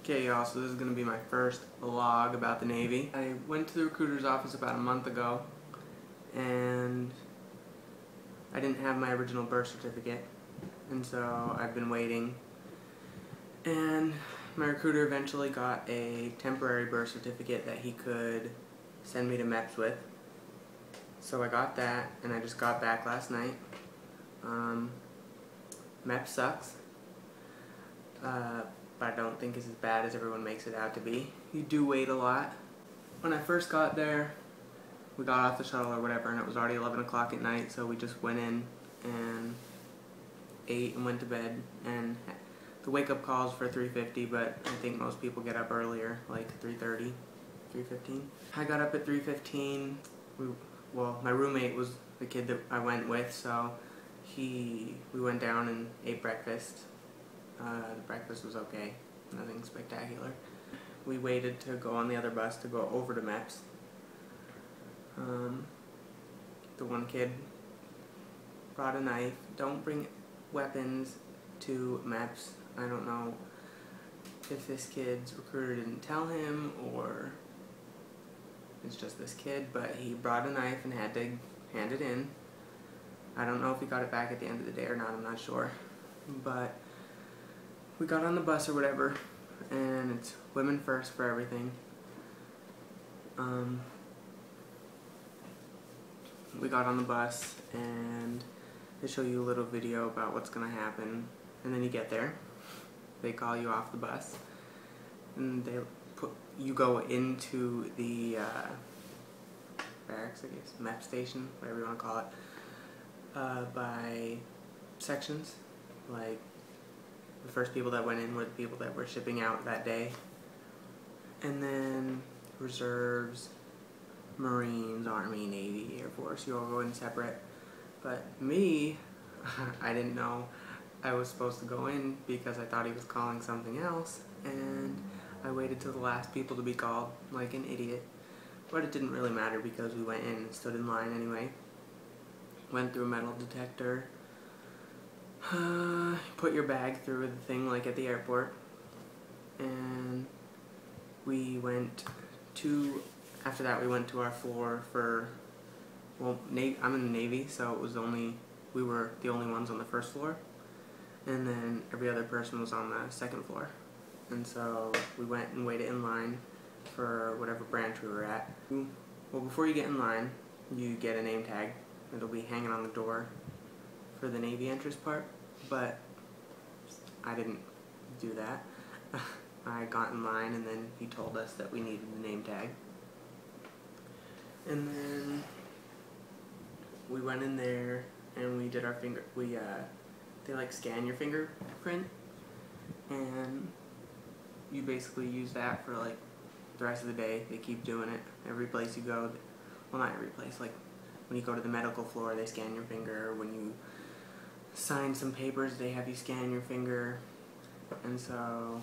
Okay, y'all, so this is going to be my first vlog about the Navy. I went to the recruiter's office about a month ago, and I didn't have my original birth certificate, and so I've been waiting. And my recruiter eventually got a temporary birth certificate that he could send me to Meps with. So I got that, and I just got back last night. Meps sucks. But I don't think it's as bad as everyone makes it out to be. You do wait a lot. When I first got there, we got off the shuttle or whatever, and it was already 11 o'clock at night, so we just went in and ate and went to bed. And the wake-up call is for 3:50, but I think most people get up earlier, like 3:30, 3:15. I got up at 3:15. Well, my roommate was the kid that I went with, so we went down and ate breakfast. The breakfast was okay, nothing spectacular. We waited to go on the other bus to go over to Meps. The one kid brought a knife. Don't bring weapons to Meps. I don't know if this kid's recruiter didn't tell him or it's just this kid, but he brought a knife and had to hand it in. I don't know if he got it back at the end of the day or not, I'm not sure. But we got on the bus or whatever, and it's women first for everything. We got on the bus, and they show you a little video about what's going to happen, and then you get there. They call you off the bus, and you go into the barracks, I guess, Mep station, whatever you want to call it, by sections. Like, the first people that went in were the people that were shipping out that day. And then reserves, Marines, Army, Navy, Air Force, you all go in separate. But me, I didn't know I was supposed to go in because I thought he was calling something else, and I waited till the last people to be called, like an idiot. But it didn't really matter because we went in and stood in line anyway. Went through a metal detector. Put your bag through the thing like at the airport, and we went to, after that we went to our floor for, well, I'm in the Navy, so it was we were the only ones on the first floor, and then every other person was on the second floor. And so we went and waited in line for whatever branch we were at. Well, before you get in line, you get a name tag. It'll be hanging on the door for the Navy entrance part, but I didn't do that. I got in line, and then he told us that we needed the name tag. And then we went in there and we did our they like scan your fingerprint, and you basically use that for like the rest of the day. They keep doing it every place you go. Well, not every place, like when you go to the medical floor, they scan your finger. When you sign some papers, they have you scan your finger. And so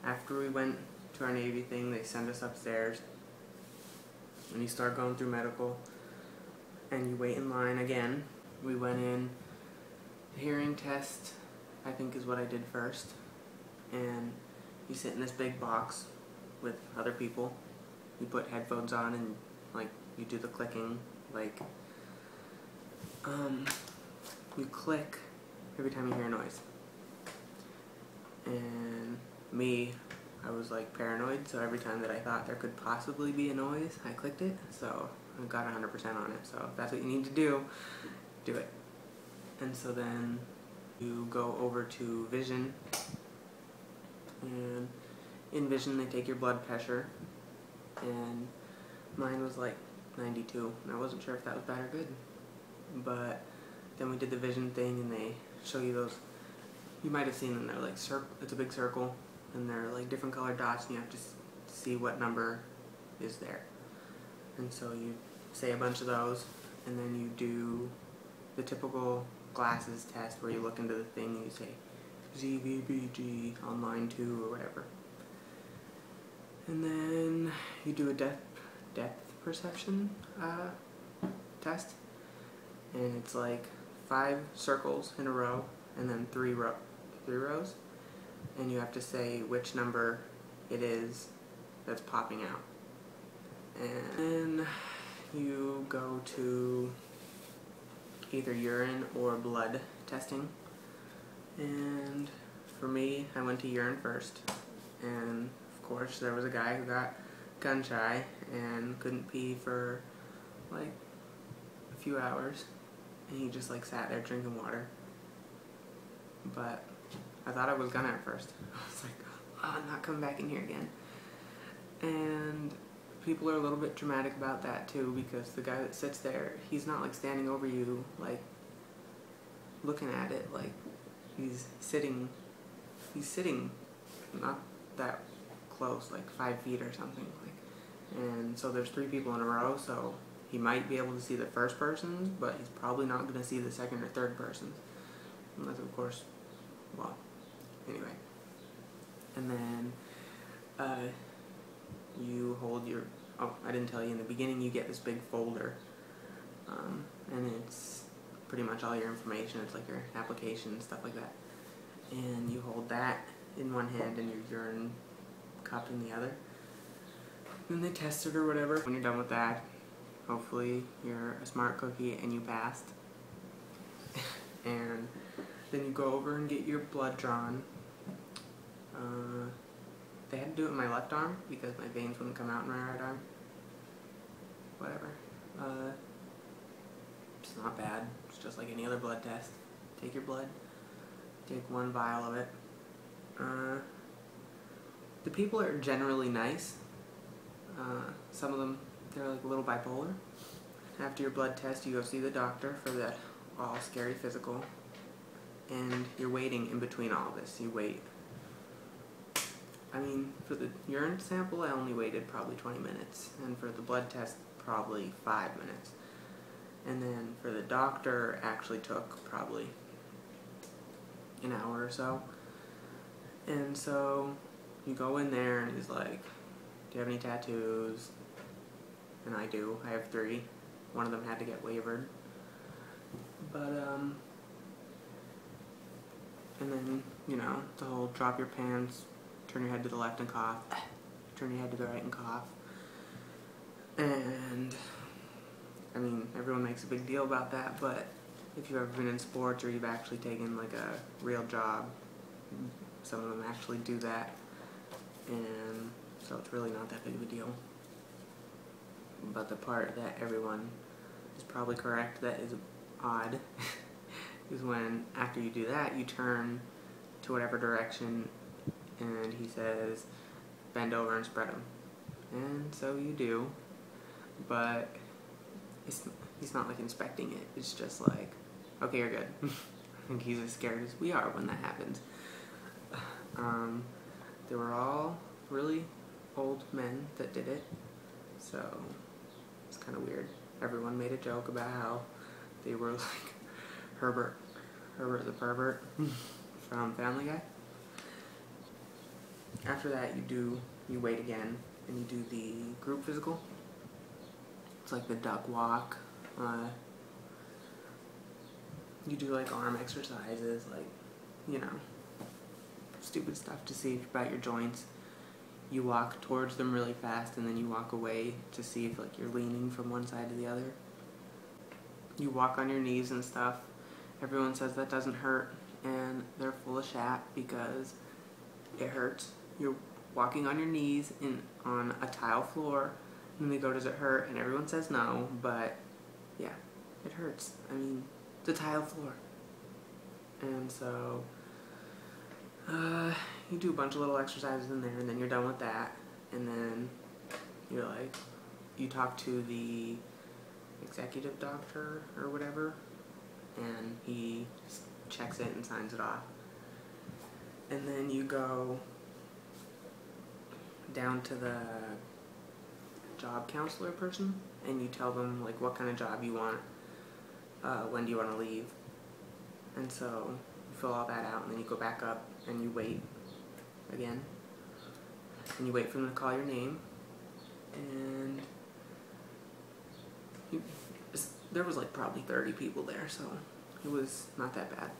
after we went to our Navy thing, they send us upstairs, and you start going through medical, and you wait in line again. We went in. The hearing test, I think, is what I did first, and you sit in this big box with other people. You put headphones on and like you do the clicking, like you click every time you hear a noise. And me, I was like paranoid, so every time that I thought there could possibly be a noise, I clicked it, so I got 100% on it. So if that's what you need to do, do it. And so then you go over to vision, and in vision they take your blood pressure, and mine was like 92, and I wasn't sure if that was bad or good. But then we did the vision thing, and they show you those, you might have seen them, they're like it's a big circle, and they're like different colored dots, and you have to see what number is there. And so you say a bunch of those, and then you do the typical glasses test where you look into the thing and you say ZVBG on line 2 or whatever. And then you do a depth perception test, and it's like 5 circles in a row and then 3 rows, and you have to say which number it is that's popping out. And then you go to either urine or blood testing. And for me, I went to urine first. And of course, there was a guy who got gun shy and couldn't pee for like a few hours. And he just like sat there drinking water. But I thought I was gonna at first. I was like, oh, I'm not coming back in here again. And people are a little bit dramatic about that too, because the guy that sits there, he's not like standing over you, like looking at it, like he's sitting not that close, like 5 feet or something, like, and so there's 3 people in a row, so he might be able to see the first person's, but he's probably not going to see the second or third person's, unless of course, well, anyway. And then you hold your, oh, I didn't tell you, in the beginning you get this big folder, and it's pretty much all your information. It's like your application, stuff like that. And you hold that in one hand and your urine cup in the other. Then they test it or whatever. When you're done with that, hopefully you're a smart cookie and you passed. And then you go over and get your blood drawn. They had to do it in my left arm because my veins wouldn't come out in my right arm. Whatever. It's not bad. It's just like any other blood test. Take your blood. Take 1 vial of it. The people are generally nice. Some of them, they're like a little bipolar. After your blood test, you go see the doctor for that all scary physical. And you're waiting in between all of this. You wait. I mean, for the urine sample, I only waited probably 20 minutes. And for the blood test, probably 5 minutes. And then for the doctor, actually took probably an hour or so. And so you go in there and he's like, do you have any tattoos? And I do. I have 3. One of them had to get wavered. But, and then, you know, the whole drop your pants, turn your head to the left and cough, turn your head to the right and cough. And, I mean, everyone makes a big deal about that, but if you've ever been in sports or you've actually taken like a real job, some of them actually do that, and so it's really not that big of a deal. But the part that everyone is probably correct that is odd is when, after you do that, you turn to whatever direction and he says, bend over and spread them. And so you do, but he's not like inspecting it. It's just like, okay, you're good. I think he's as scared as we are when that happens. They were all really old men that did it, so it's kind of weird. Everyone made a joke about how they were like Herbert the pervert from Family Guy. After that, you wait again and you do the group physical. It's like the duck walk. You do like arm exercises, like, you know, stupid stuff to see about your joints. You walk towards them really fast and then you walk away to see if like you're leaning from one side to the other. You walk on your knees and stuff. Everyone says that doesn't hurt, and they're full of shat because it hurts. You're walking on your knees on a tile floor, and they go, does it hurt? And everyone says no, but yeah, it hurts. I mean, it's a tile floor. And so you do a bunch of little exercises in there, and then you're done with that, and then you're like, you talk to the executive doctor or whatever, and he checks it and signs it off. And then you go down to the job counselor person, and you tell them like what kind of job you want, when do you want to leave, and so you fill all that out, and then you go back up and you wait again, and you wait for them to call your name, and there was like probably 30 people there, so it was not that bad.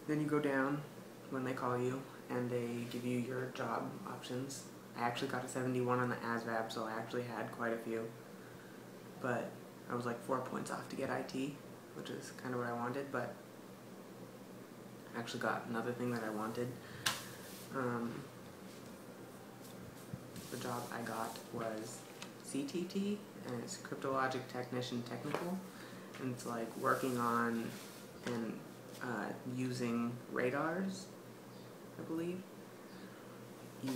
Then you go down when they call you, and they give you your job options. I actually got a 71 on the ASVAB, so I actually had quite a few. But I was like 4 points off to get IT, which is kind of what I wanted, but I actually got another thing that I wanted. The job I got was CTT, and it's Cryptologic Technician Technical, and it's like working on and using radars, I believe. I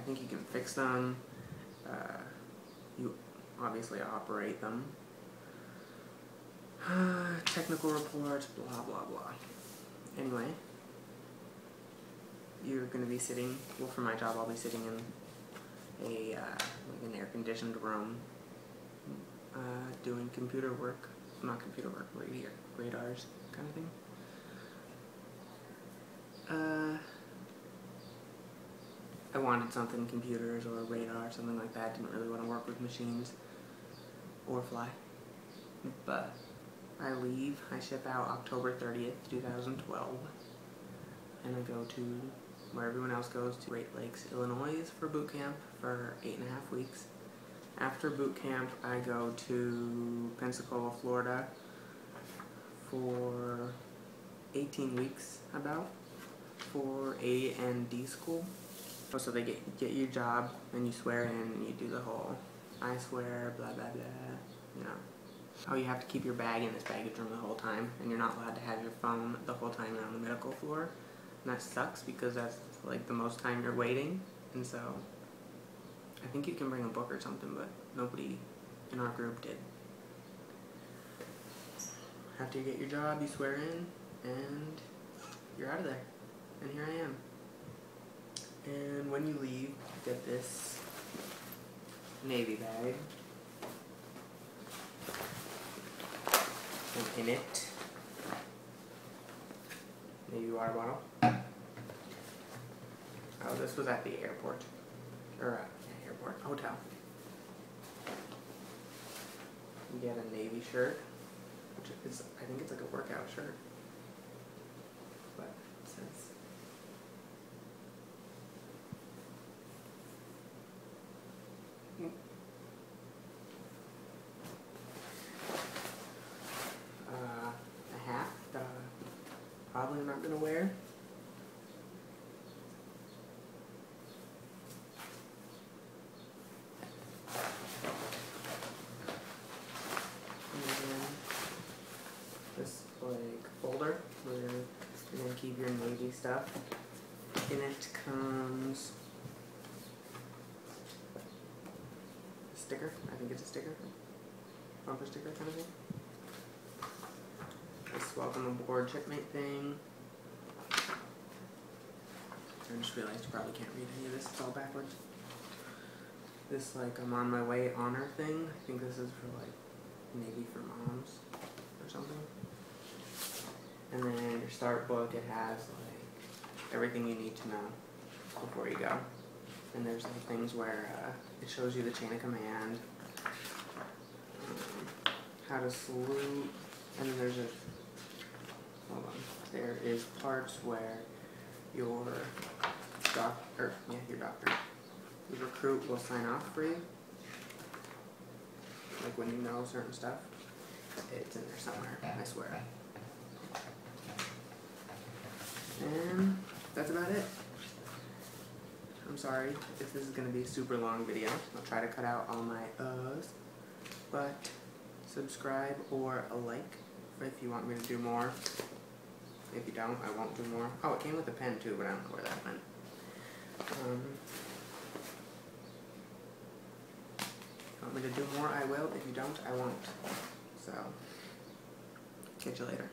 think you can fix them, you obviously operate them, technical reports, blah blah blah. Anyway, you're going to be sitting, well, for my job I'll be sitting in like an air-conditioned room doing computer work, not computer work, radars kind of thing. I wanted something computers or radar, something like that. Didn't really want to work with machines or fly. But I leave, I ship out October 30th, 2012, and I go to where everyone else goes, to Great Lakes, Illinois for boot camp for 8.5 weeks. After boot camp, I go to Pensacola, Florida for 18 weeks about, for A&D school. So they get your job, and you swear in, and you do the whole I swear, blah blah blah, you know. Oh, you have to keep your bag in this baggage room the whole time, and you're not allowed to have your phone the whole time you're on the medical floor. And that sucks, because that's like the most time you're waiting. And so I think you can bring a book or something, but nobody in our group did. After you get your job, you swear in, and you're out of there. And here I am. And when you leave, you get this Navy bag. And in it, Navy water bottle. Oh, this was at the airport. Or, hotel. You get a Navy shirt, which is, I think it's like a workout shirt. But it says, a hat that I'm probably not going to wear. And then this like folder where you're going to keep your Navy stuff. In it comes a sticker. I think it's a sticker. Bumper sticker kind of thing. This welcome aboard shipmate thing. I just realized you probably can't read any of this, it's all backwards. This like I'm on my way honor thing. I think this is for like Navy for moms or something. And then your start book, it has like everything you need to know before you go. And there's like things where it shows you the chain of command, how to salute, and then there's there is parts where your doctor, your recruit will sign off for you. Like when you know certain stuff, it's in there somewhere, I swear. And that's about it. I'm sorry if this is going to be a super long video. I'll try to cut out all my uhs. But subscribe or a like if you want me to do more. If you don't, I won't do more. Oh, it came with a pen too, but I don't know where that went. If you want me to do more, I will. If you don't, I won't. So, catch you later.